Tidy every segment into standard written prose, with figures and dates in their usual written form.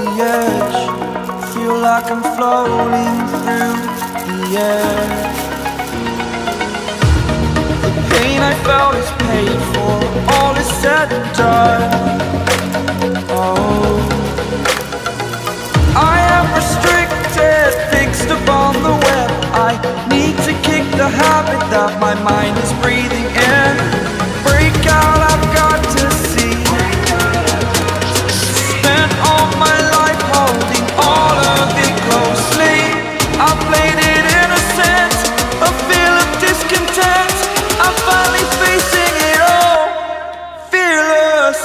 the edge, feel like I'm floating through the air. The pain I felt is paid for, all is said and done. Oh, I am restricted, fixed upon the web. I need to kick the habit that my mind is breathing in. Break out, I've got to see. Spent all my life holding all of it closely. I played it innocent, a feel of discontent. I'm finally facing it all, fearless.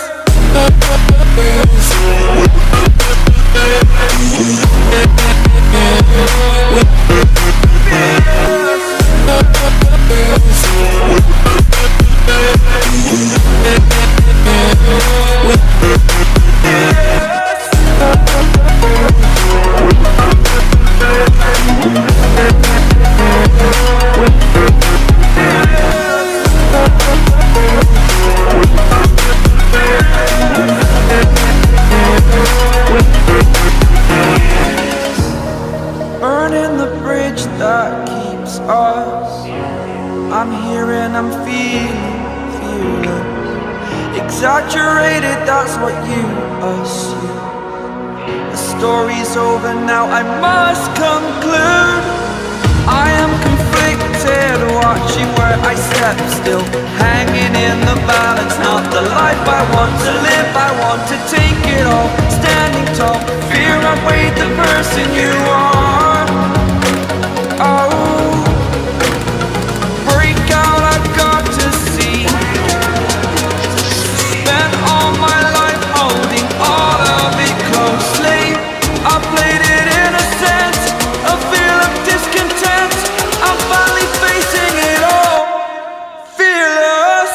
Burning the bridge that keeps us. I'm here and I'm feeling fearless. Exaggerated, that's what you assume. The story's over now, I must conclude. I am conflicted, watching where I step still, hanging in the balance. Not the life I want to live, I want to take it all. Standing tall, fear outweighed the person you are. Oh, break out, I've got to see. Spent all my life holding all of it closely. I played it innocent, a feel of discontent. I'm finally facing it all, fearless.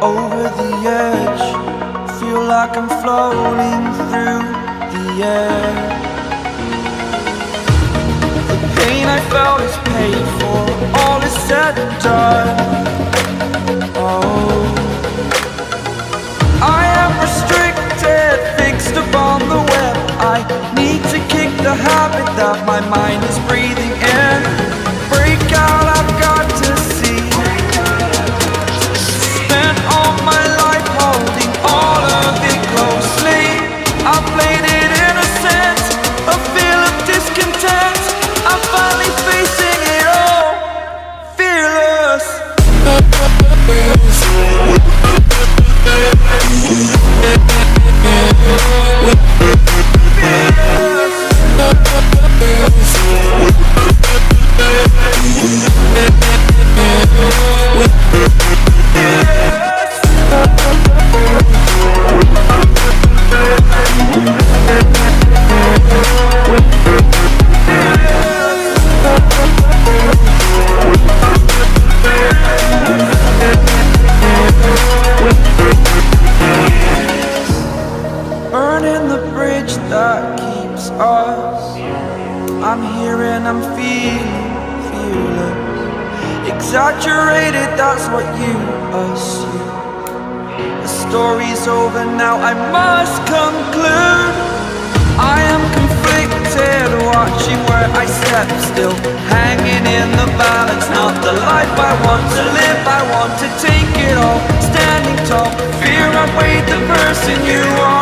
Over the edge, feel like I'm floating through the air. The pain I felt is paid for, all is said and done. Oh, I am restricted, fixed upon the web. I need to kick the habit that my mind is breathing in. Break out, I've got to see. Spent all my life holding all of it closely. I played it innocent, a feel of discontent. I'm finally facing it all, fearless. Burning the bridge that keeps us. I'm here and I'm feeling fearless. Exaggerated, that's what you assume. The story's over now, I must conclude. I am conflicted, watching where I step still, hanging in the balance. Not the life I want to live, I want to take it all. Standing tall, fear outweighed the person you are.